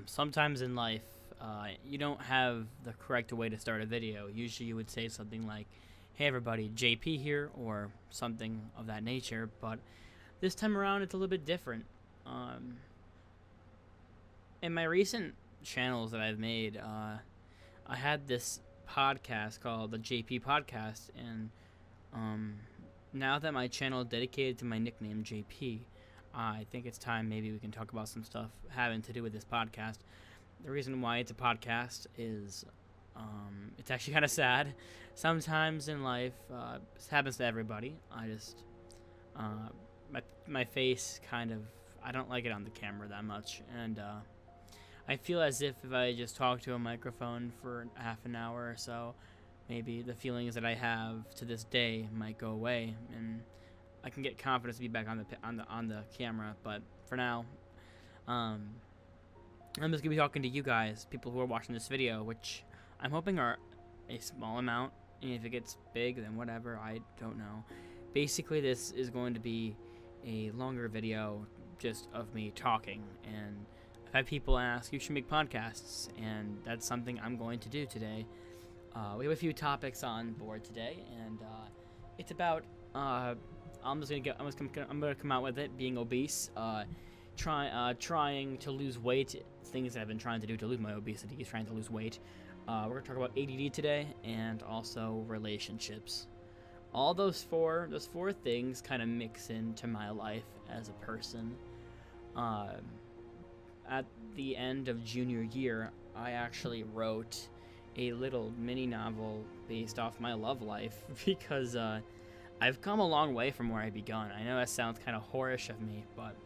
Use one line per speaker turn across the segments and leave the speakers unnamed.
Sometimes in life, you don't have the correct way to start a video. Usually you would say something like, hey everybody, JP here, or something of that nature, but this time around it's a little bit different. In my recent channels that I've made, I had this podcast called the JP Podcast, and now that my channel is dedicated to my nickname JP, I think it's time maybe we can talk about some stuff having to do with this podcast. The reason why it's a podcast is it's actually kind of sad. Sometimes in life, this happens to everybody. My face kind of, I don't like it on the camera that much, and I feel as if I just talk to a microphone for half an hour or so, maybe the feelings that I have to this day might go away, and I can get confidence to be back on the camera. But for now, I'm just gonna be talking to you guys, people who are watching this video, which I'm hoping are a small amount. And if it gets big, then whatever. I don't know. Basically, this is going to be a longer video just of me talking, and I've had people ask, you should make podcasts, and that's something I'm going to do today. We have a few topics on board today, and it's about I'm gonna come out with it, being obese, trying to lose weight, things that I've been trying to do to lose my obesity is trying to lose weight. We're gonna talk about ADD today, and also relationships. All those four things kind of mix into my life as a person. At the end of junior year, I actually wrote a little mini novel based off my love life because I've come a long way from where I begun. I know that sounds kind of whorish of me, but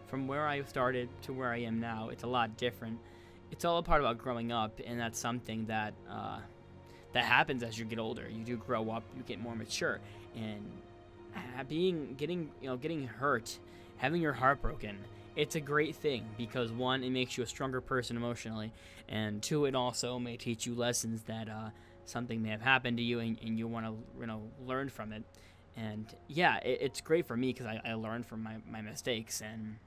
from where I started to where I am now, it's a lot different. It's all a part about growing up, and that's something that that happens as you get older. You do grow up, you get more mature, and getting hurt, having your heart broken, it's a great thing because one, it makes you a stronger person emotionally, and two, it also may teach you lessons that something may have happened to you, and you want to learn from it. And yeah, it's great for me because I learned from my mistakes, and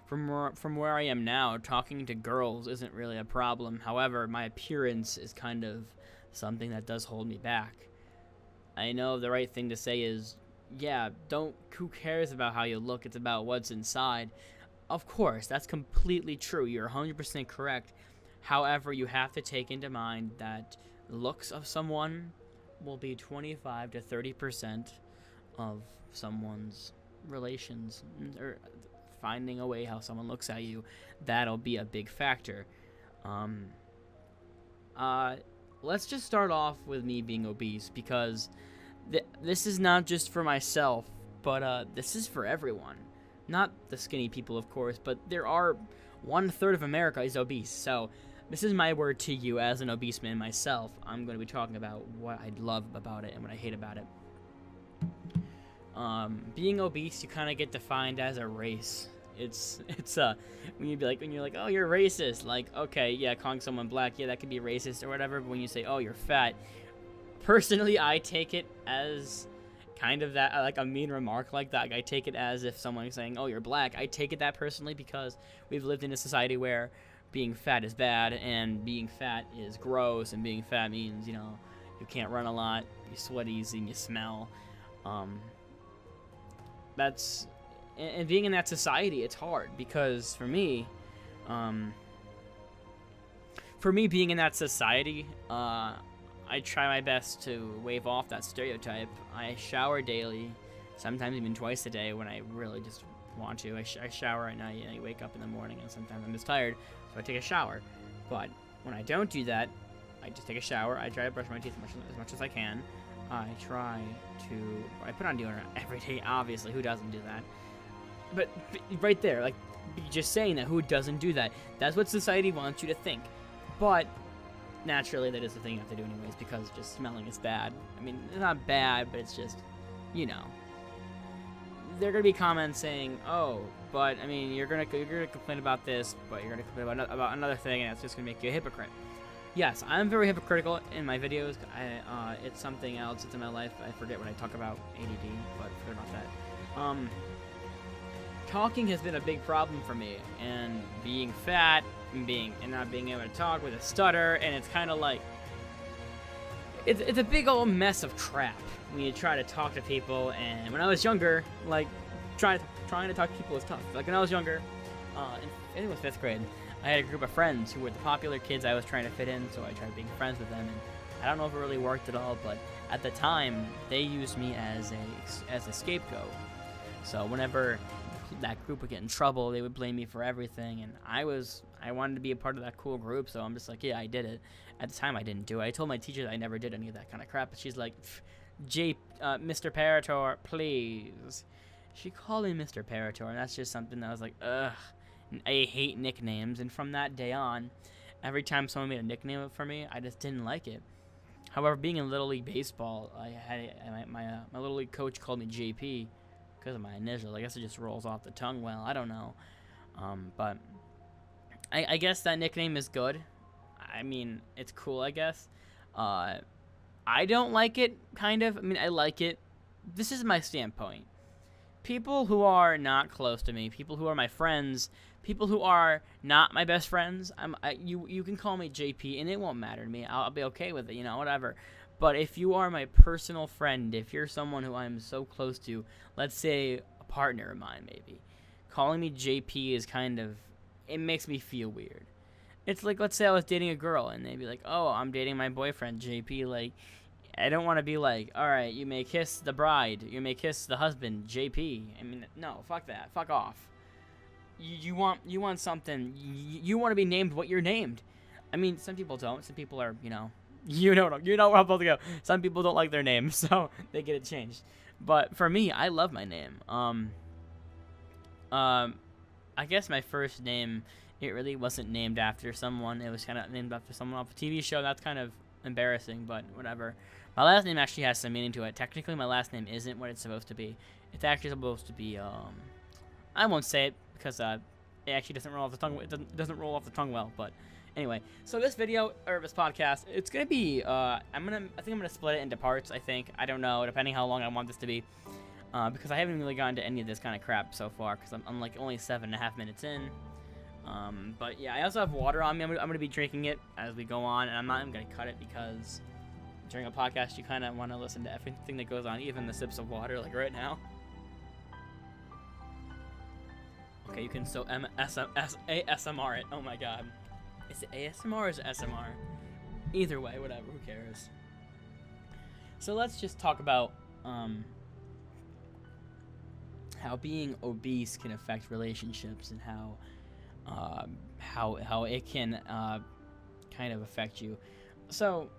from where I am now, talking to girls isn't really a problem. However, my appearance is kind of something that does hold me back. I know the right thing to say is, yeah, who cares about how you look? It's about what's inside. Of course, that's completely true. You're 100% correct. However, you have to take into mind that looks of someone will be 25 to 30% of someone's relations, or finding a way how someone looks at you. That'll be a big factor. Let's just start off with me being obese, because this is not just for myself, but this is for everyone. Not the skinny people, of course, but there are 1/3 of America is obese. So this is my word to you as an obese man myself. I'm going to be talking about what I love about it and what I hate about it. Being obese, you kind of get defined as a race. It's when you're like, oh, you're racist, like, okay, yeah, calling someone black, yeah, that could be racist or whatever. But when you say, oh, you're fat, personally, I take it as kind of that, like a mean remark like that. Like, I take it as if someone is saying, oh, you're black. I take it that personally because we've lived in a society where being fat is bad, and being fat is gross, and being fat means, you can't run a lot, you sweat easy, and you smell. And being in that society, it's hard because for me being in that society, I try my best to wave off that stereotype. I shower daily, sometimes even twice a day when I really just want to. I shower at night, and I wake up in the morning, and sometimes I'm just tired, so I take a shower. But when I don't do that, I just take a shower. I try to brush my teeth as much as I can. I put on deodorant every day, obviously. Who doesn't do that? But right there, like, just saying that, who doesn't do that? That's what society wants you to think. But naturally, that is the thing you have to do anyways, because just smelling is bad. I mean, it's not bad, but it's just, there are gonna be comments saying, "Oh, but I mean, you're gonna complain about this, but you're gonna complain about another thing, and it's just gonna make you a hypocrite." Yes, I'm very hypocritical in my videos. It's something else. It's in my life. I forget when I talk about ADD, but forget about that. Talking has been a big problem for me, and being being fat and not being able to talk with a stutter, and it's kind of like it's a big old mess of crap when you try to talk to people. And when I was younger, like trying to talk to people was tough. Like when I was younger, I think it was 5th grade, I had a group of friends who were the popular kids I was trying to fit in, so I tried being friends with them, and I don't know if it really worked at all, but at the time, they used me as a scapegoat. So whenever that group would get in trouble, they would blame me for everything, and I wanted to be a part of that cool group, so I'm just like, yeah, I did it. At the time, I didn't do it. I told my teacher that I never did any of that kind of crap, but she's like, Mr. Parator, please. She called me Mr. Parator, and that's just something that I was like, ugh. I hate nicknames, and from that day on, every time someone made a nickname for me, I just didn't like it. However, being in Little League Baseball, my Little League coach called me JP because of my initials. I guess it just rolls off the tongue well. I don't know. But I guess that nickname is good. I mean, it's cool, I guess. I don't like it, kind of. I mean, I like it. This is my standpoint. People who are not close to me, people who are my friends, people who are not my best friends, you can call me JP, and it won't matter to me. I'll be okay with it, whatever. But if you are my personal friend, if you're someone who I'm so close to, let's say a partner of mine maybe, calling me JP is kind of, it makes me feel weird. It's like, let's say I was dating a girl, and they'd be like, oh, I'm dating my boyfriend, JP, like, I don't want to be like, all right, you may kiss the bride, you may kiss the husband, JP. I mean, no, fuck that, fuck off. You want something, you want to be named what you're named. I mean, some people don't. Some people are, you know where I'm about to go. Some people don't like their name, so they get it changed. But for me, I love my name. I guess my first name, it really wasn't named after someone. It was kind of named after someone off a TV show. That's kind of embarrassing, but whatever. My last name actually has some meaning to it. Technically, my last name isn't what it's supposed to be. It's actually supposed to be, I won't say it because it actually doesn't roll off the tongue. It doesn't roll off the tongue well. But anyway, so this video or this podcast, it's gonna be, I think I'm gonna split it into parts. I don't know, depending how long I want this to be, because I haven't really gotten to any of this kind of crap so far. Because I'm like only 7.5 minutes in. But yeah, I also have water on me. I'm gonna be drinking it as we go on, and I'm not even gonna cut it because during a podcast you kind of want to listen to everything that goes on, even the sips of water, like right now. Okay, you can still ASMR it. Oh my god, is it ASMR or is it SMR? Either way, whatever. Who cares? So let's just talk about how being obese can affect relationships and how it can kind of affect you. So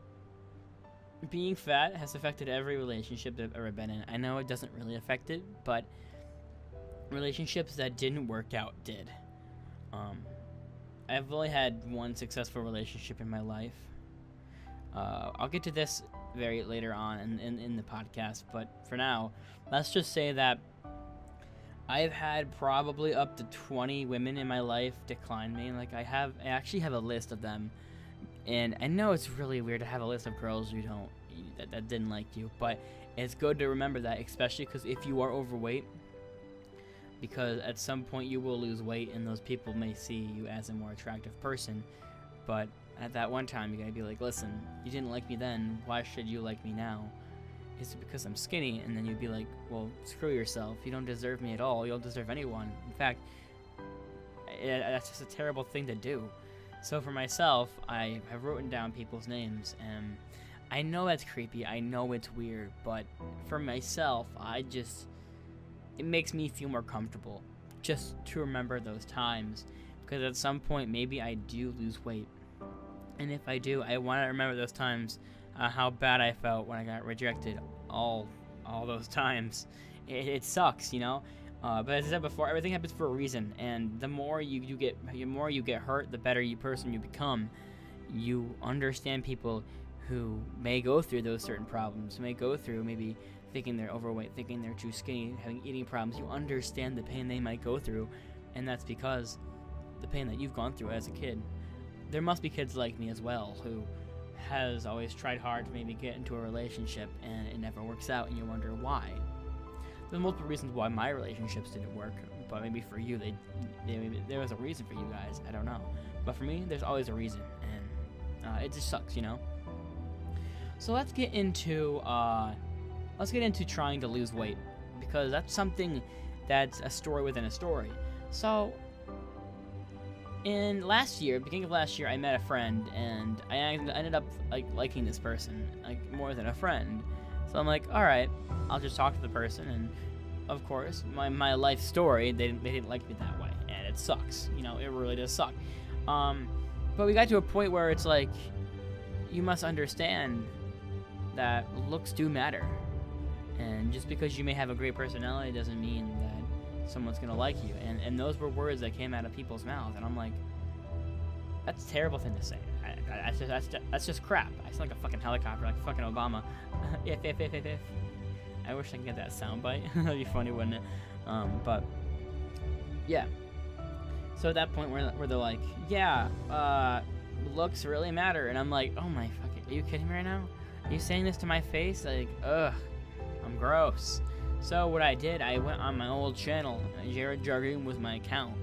being fat has affected every relationship that I've ever been in. I know it doesn't really affect it, but relationships that didn't work out did. I've only had one successful relationship in my life. I'll get to this very later on in the podcast, but for now, let's just say that I've had probably up to 20 women in my life decline me. Like I actually have a list of them, and I know it's really weird to have a list of girls that didn't like you, but it's good to remember that, especially because if you are overweight, because at some point you will lose weight, and those people may see you as a more attractive person, but at that one time you gotta be like, listen, you didn't like me then, why should you like me now? Is it because I'm skinny? And then you'd be like, well, screw yourself. You don't deserve me at all. You don't deserve anyone. In fact, that's just a terrible thing to do. So for myself, I have written down people's names, and I know that's creepy. I know it's weird, but for myself, it makes me feel more comfortable just to remember those times, because at some point, maybe I do lose weight. And if I do, I want to remember those times. How bad I felt when I got rejected all those times. It sucks, but as I said before, everything happens for a reason, and the more you get hurt, the better person you become. You understand people who may go through those certain problems, may go through maybe thinking they're overweight, thinking they're too skinny, having eating problems. You understand the pain they might go through, and that's because the pain that you've gone through as a kid. There must be kids like me as well who has always tried hard to maybe get into a relationship and it never works out, and you wonder why. there's multiple reasons why my relationships didn't work, but maybe for you, maybe there was a reason for you guys. I don't know, but for me, there's always a reason, and it just sucks, you know. So let's get into trying to lose weight, because that's something that's a story within a story. So beginning of last year, I met a friend, and I ended up liking this person more than a friend. So I'm like, all right, I'll just talk to the person, and of course, my life story, they didn't like me that way, and it sucks. You know, it really does suck. But we got to a point where it's like, you must understand that looks do matter, and just because you may have a great personality doesn't mean that someone's gonna like you. And those were words that came out of people's mouths, and I'm like, that's a terrible thing to say. That's just crap. I sound like a fucking helicopter, like fucking Obama. if. I wish I could get that soundbite. That'd be funny, wouldn't it? But yeah. So at that point where they're like, yeah, looks really matter, and I'm like, oh my fucking, are you kidding me right now? Are you saying this to my face? Like, ugh, I'm gross. So what I did, I went on my old channel, Jared Jargoon was my account,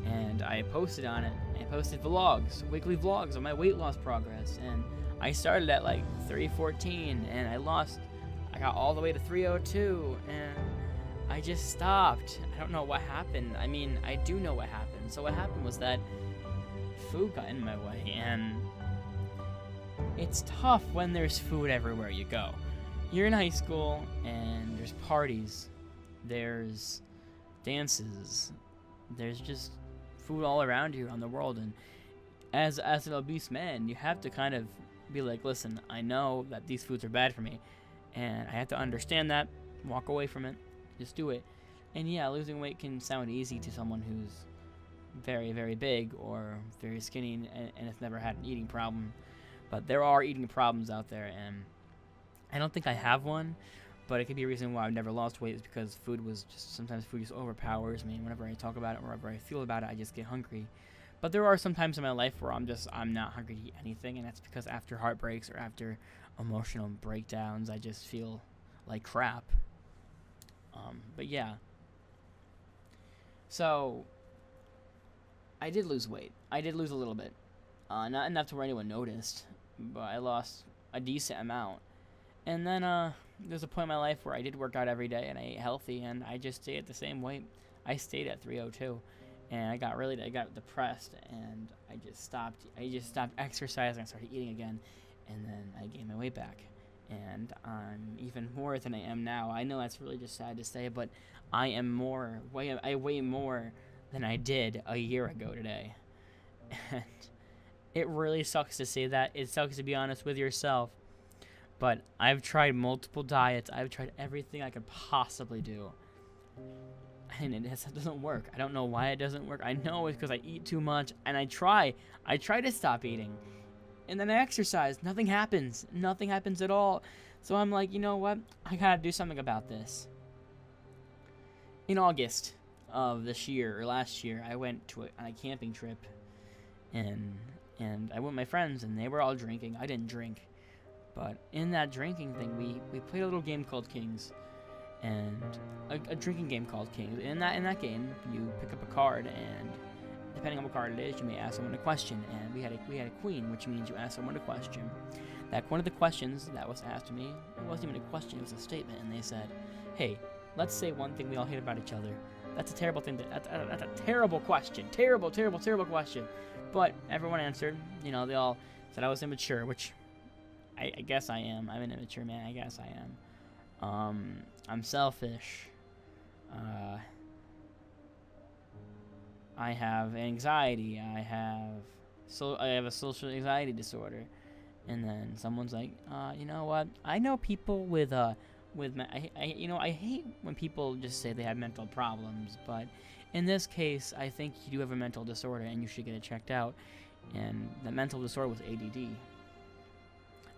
and I posted on it. I posted vlogs, weekly vlogs on my weight loss progress, and I started at like 314, and I got all the way to 302, and I just stopped. I don't know what happened. I mean, I do know what happened. So what happened was that food got in my way, and it's tough when there's food everywhere you go. You're in high school, and there's parties, there's dances, there's just food all around you around the world, and as an obese man, you have to kind of be like, listen, I know that these foods are bad for me, and I have to understand that, walk away from it, just do it. And yeah, losing weight can sound easy to someone who's very, very big or very skinny and has never had an eating problem, but there are eating problems out there, and I don't think I have one, but it could be a reason why I've never lost weight is because sometimes food just overpowers me. Whenever I talk about it, whenever I feel about it, I just get hungry. But there are some times in my life where I'm not hungry to eat anything, and that's because after heartbreaks or after emotional breakdowns, I just feel like crap. But yeah. So, I did lose weight. I did lose a little bit. Not enough to where anyone noticed, but I lost a decent amount. And then there's a point in my life where I did work out every day and I ate healthy, and I just stayed at the same weight. I stayed at 302, and I got depressed, and I just stopped exercising. I started eating again, and then I gained my weight back, and I'm even more than I am now. I know that's really just sad to say, but I weigh more than I did a year ago today, and it really sucks to say that. It sucks to be honest with yourself. But I've tried multiple diets. I've tried everything I could possibly do, and it doesn't work. I don't know why it doesn't work. I know it's because I eat too much, and I try to stop eating, and then I exercise. Nothing happens. Nothing happens at all. So I'm like, you know what? I gotta do something about this. In August of this year, or last year, I went on a camping trip, and I went with my friends, and they were all drinking. I didn't drink. But in that drinking thing, we played a little game called Kings, and a drinking game called Kings. In that game, you pick up a card, and depending on what card it is, you may ask someone a question. And we had a queen, which means you ask someone a question. One of the questions that was asked to me, it wasn't even a question; it was a statement. And they said, "Hey, let's say one thing we all hate about each other. That's a terrible thing. That's a terrible question. Terrible question." But everyone answered. You know, they all said I was immature, which I guess I am. I'm an immature man. I guess I am. I'm selfish. I have anxiety. I have a social anxiety disorder. And then someone's like, you know what? I know people I hate when people just say they have mental problems, but in this case, I think you do have a mental disorder and you should get it checked out. And the mental disorder was ADD.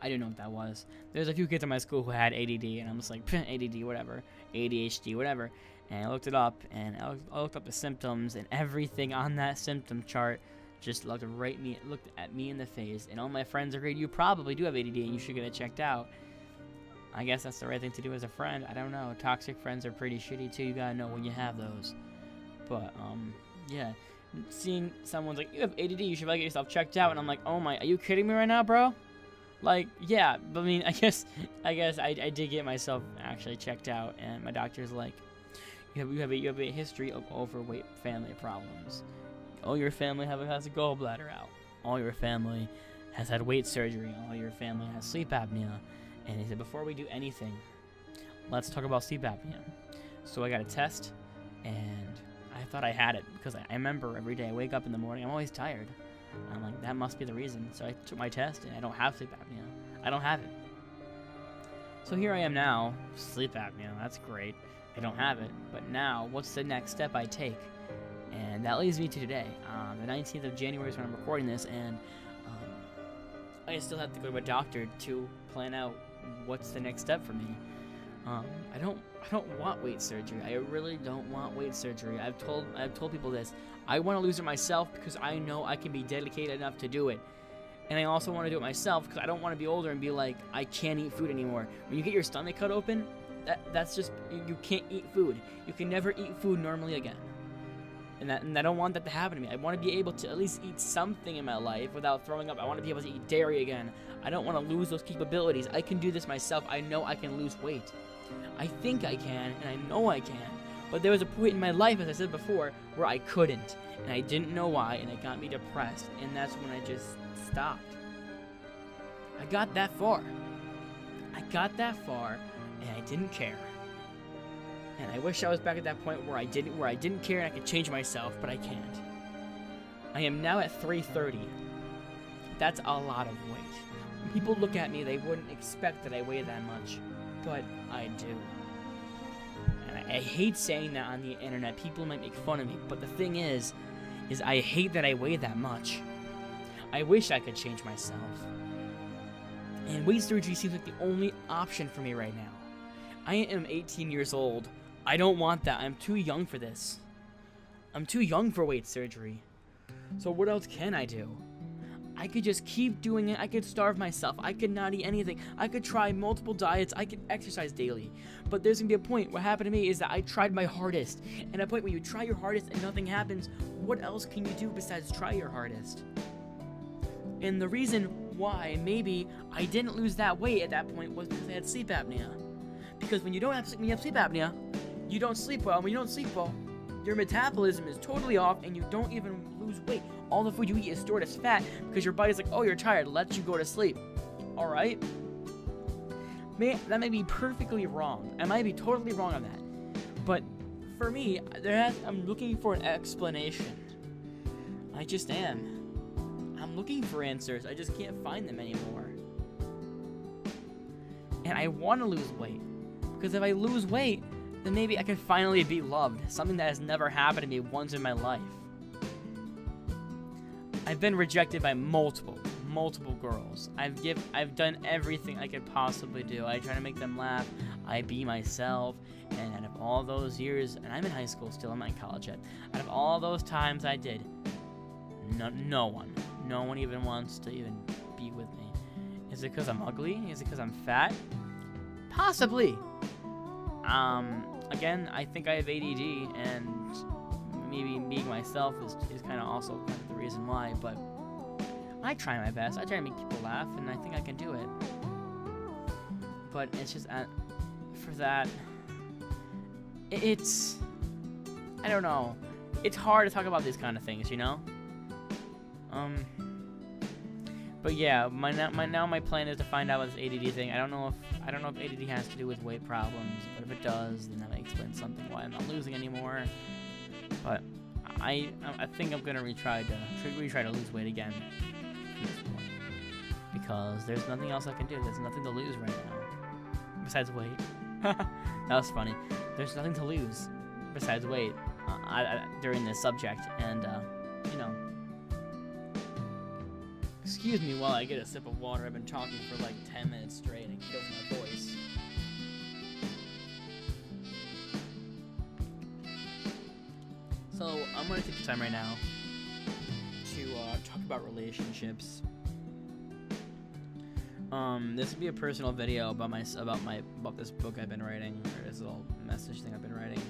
I didn't know what that was. There's a few kids in my school who had ADD, and I'm just like, ADD, whatever, ADHD, whatever. And I looked it up, and I looked up the symptoms, and everything on that symptom chart just looked at me in the face. And all my friends agreed, you probably do have ADD, and you should get it checked out. I guess that's the right thing to do as a friend. I don't know. Toxic friends are pretty shitty too. You gotta know when you have those. But yeah, seeing someone's like, you have ADD, you should probably get yourself checked out, and I'm like, oh my, are you kidding me right now, bro? Like, yeah, but I mean, I guess I did get myself actually checked out, and my doctor's like, you have a history of overweight family problems. All your family has a gallbladder out. All your family has had weight surgery. All your family has sleep apnea. And he said, before we do anything, let's talk about sleep apnea. So I got a test, and I thought I had it because I remember every day I wake up in the morning, I'm always tired. I'm like, that must be the reason. So I took my test, and I don't have sleep apnea. I don't have it. So here I am now, sleep apnea. That's great. I don't have it. But now, what's the next step I take? And that leads me to today. The 19th of January is when I'm recording this, and I still have to go to a doctor to plan out what's the next step for me. I don't want weight surgery. I really don't want weight surgery. I've told people this. I want to lose it myself because I know I can be dedicated enough to do it. And I also want to do it myself because I don't want to be older and be like, I can't eat food anymore. When you get your stomach cut open, that's just, you can't eat food. You can never eat food normally again. And I don't want that to happen to me. I want to be able to at least eat something in my life without throwing up. I want to be able to eat dairy again. I don't want to lose those capabilities. I can do this myself. I know I can lose weight. I think I can, and I know I can. But there was a point in my life, as I said before, where I couldn't. And I didn't know why, and it got me depressed. And that's when I just stopped. I got that far. And I didn't care. And I wish I was back at that point where I didn't care and I could change myself, but I can't. I am now at 330. That's a lot of weight. When people look at me, they wouldn't expect that I weigh that much, but I do. And I hate saying that on the internet. People might make fun of me, but the thing is I hate that I weigh that much. I wish I could change myself. And weight surgery seems like the only option for me right now. I am 18 years old. I don't want that. I'm too young for this. I'm too young for weight surgery. So what else can I do? I could just keep doing it. I could starve myself. I could not eat anything. I could try multiple diets. I could exercise daily. But there's going to be a point. What happened to me is that I tried my hardest. And a point when you try your hardest and nothing happens, what else can you do besides try your hardest? And the reason why maybe I didn't lose that weight at that point was because I had sleep apnea. Because when you have sleep apnea, you don't sleep well. When you don't sleep well, your metabolism is totally off and you don't even lose weight. All the food you eat is stored as fat because your body's like, oh, you're tired, let you go to sleep. All right? That may be perfectly wrong. I might be totally wrong on that. But for me, I'm looking for an explanation. I just am. I'm looking for answers. I just can't find them anymore. And I want to lose weight. Because if I lose weight, then maybe I can finally be loved. Something that has never happened to me once in my life. I've been rejected by multiple girls. I've done everything I could possibly do. I try to make them laugh. I be myself. And out of all those years, and I'm in high school still, I'm not in college yet. Out of all those times I did, no one even wants to even be with me. Is it because I'm ugly? Is it because I'm fat? Possibly. Again, I think I have ADD, and maybe being myself is kind of also kind of the reason why, but I try my best. I try to make people laugh, and I think I can do it. But it's just, for that, it's, I don't know. It's hard to talk about these kind of things, you know? But yeah, my plan is to find out what this ADD thing. I don't know if ADD has to do with weight problems, but if it does, then that may explain something why I'm not losing anymore. But I think I'm gonna retry to lose weight again at this point, because there's nothing else I can do. There's nothing to lose right now besides weight. That was funny. There's nothing to lose besides weight during this subject, and you know. Excuse me while I get a sip of water. I've been talking for like 10 minutes straight and it kills my voice. So I'm going to take the time right now to talk about relationships. This would be a personal video about about this book I've been writing, or this little message thing I've been writing.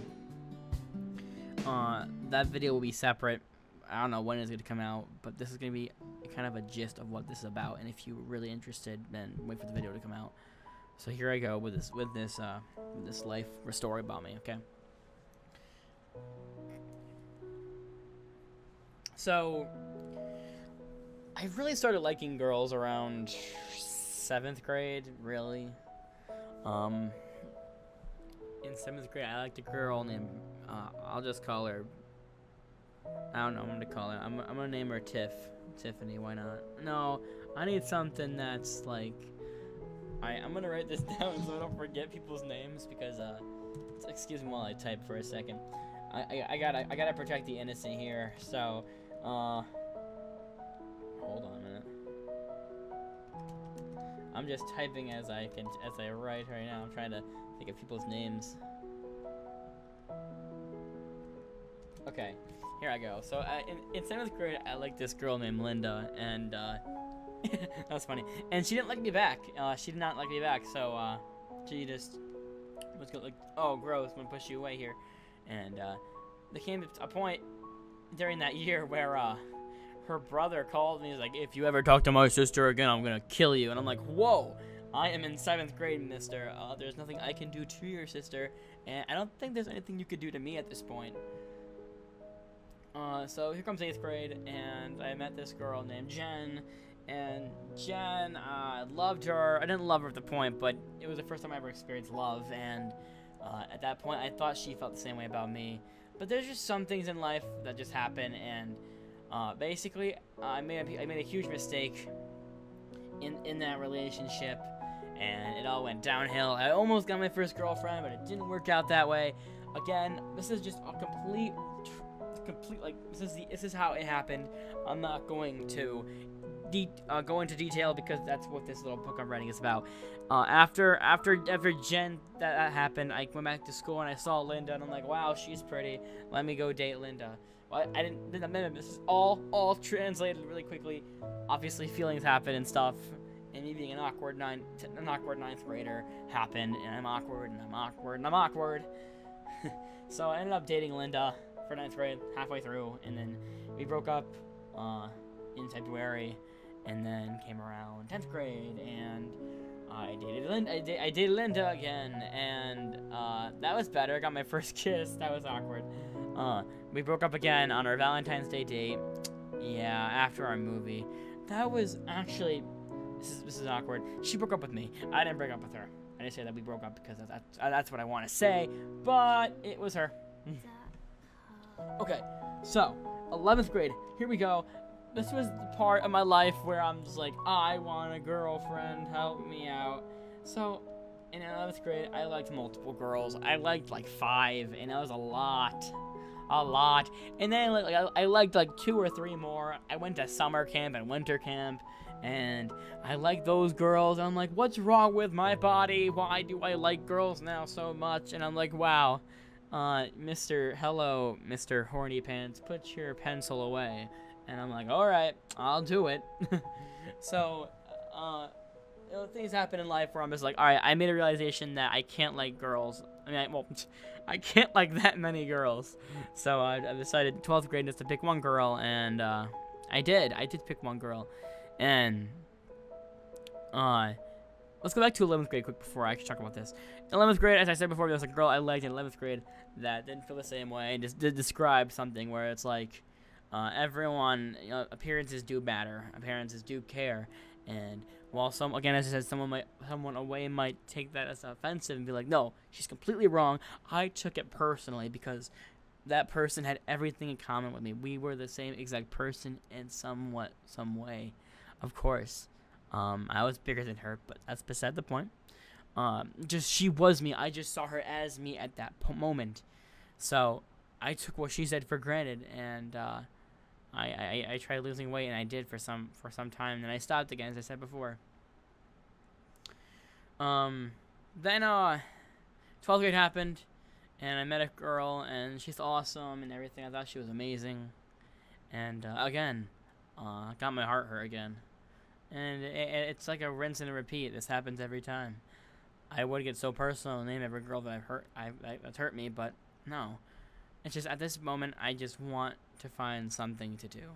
That video will be separate. I don't know when it's gonna come out, but this is gonna be kind of a gist of what this is about. And if you're really interested, then wait for the video to come out. So here I go with this life story about me. Okay. So I really started liking girls around 7th grade, really. In 7th grade, I liked a girl named, I'll just call her, I don't know what I'm gonna call her. I'm gonna name her Tiffany, why not? No, I need something that's like, I'm gonna write this down so I don't forget people's names, because, excuse me while I type for a second. I gotta protect the innocent here, so, hold on a minute. I'm just typing as I write right now. I'm trying to think of people's names. Okay, here I go. So in 7th grade, I liked this girl named Linda, and that was funny. And she didn't like me back. She did not like me back. So she just was like, "Oh, gross! I'm gonna push you away here." And there came a point during that year where her brother called me. He's like, "If you ever talk to my sister again, I'm gonna kill you." And I'm like, "Whoa! I am in 7th grade, mister. There's nothing I can do to your sister, and I don't think there's anything you could do to me at this point." So here comes 8th grade, and I met this girl named Jen. And Jen, I loved her. I didn't love her at the point, but it was the first time I ever experienced love. And at that point, I thought she felt the same way about me. But there's just some things in life that just happen, and basically, I made a huge mistake in that relationship, and it all went downhill. I almost got my first girlfriend, but it didn't work out that way. Again, this is just a complete like this is how it happened. I'm not going to go into detail because that's what this little book I'm writing is about. After Jen that happened, I went back to school and I saw Linda, and I'm like, wow, she's pretty. Let me go date Linda. Well, I didn't. This is all translated really quickly. Obviously, feelings happen and stuff, and me being an awkward ninth grader happened, and I'm awkward. So I ended up dating Linda for 9th grade, halfway through, and then we broke up in February, and then came around 10th grade, and I dated Linda again, and that was better. I got my first kiss. That was awkward. We broke up again on our Valentine's Day date. Yeah, after our movie. That was actually, this is awkward. She broke up with me. I didn't break up with her. I didn't say that we broke up because that's what I want to say, but it was her. Okay, so 11th grade. Here we go. This was the part of my life where I'm just like, I want a girlfriend, help me out. So in 11th grade, I liked multiple girls. I liked like 5, and that was a lot. And then I liked like 2 or 3 more. I went to summer camp and winter camp, and I liked those girls. I'm like, what's wrong with my body? Why do I like girls now so much? And I'm like, wow, Mr. Horny Pants, put your pencil away. And I'm like, all right, I'll do it. So, things happen in life where I'm just like, all right, I made a realization that I can't like girls. I can't like that many girls. So I decided 12th grade just to pick one girl, and I did pick one girl. And let's go back to 11th grade quick before I actually talk about this. 11th grade, as I said before, there was a girl I liked in 11th grade that didn't feel the same way, and just did describe something where it's like, everyone, appearances do matter, appearances do care, and while again, as I said, someone away might take that as offensive and be like, no, she's completely wrong. I took it personally because that person had everything in common with me. We were the same exact person in some way. Of course, I was bigger than her, but that's beside the point. Just she was me. I just saw her as me at that moment. So I took what she said for granted, and I tried losing weight, and I did for some time, and I stopped again, as I said before. Then 12th grade happened, and I met a girl, and she's awesome and everything. I thought she was amazing, and again, got my heart hurt again. And it's like a rinse and a repeat. This happens every time. I would get so personal and name every girl that that's hurt me, but no. It's just at this moment, I just want to find something to do.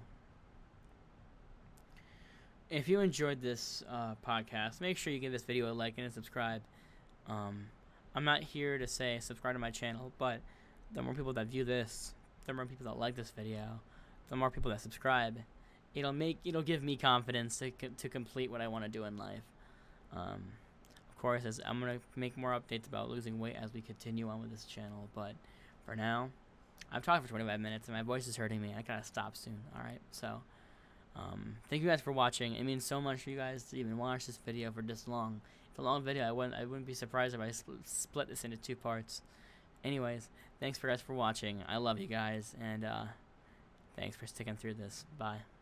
If you enjoyed this podcast, make sure you give this video a like and a subscribe. I'm not here to say subscribe to my channel, but the more people that view this, the more people that like this video, the more people that subscribe, it'll give me confidence to complete what I want to do in life. Of course, as I'm gonna make more updates about losing weight as we continue on with this channel, but for now, I've talked for 25 minutes and my voice is hurting me. I gotta stop soon. All right, so thank you guys for watching. It means so much for you guys to even watch this video for this long. It's a long video. I wouldn't be surprised if I split this into 2 parts. Anyways, thanks for watching. I love you guys, and thanks for sticking through this. Bye.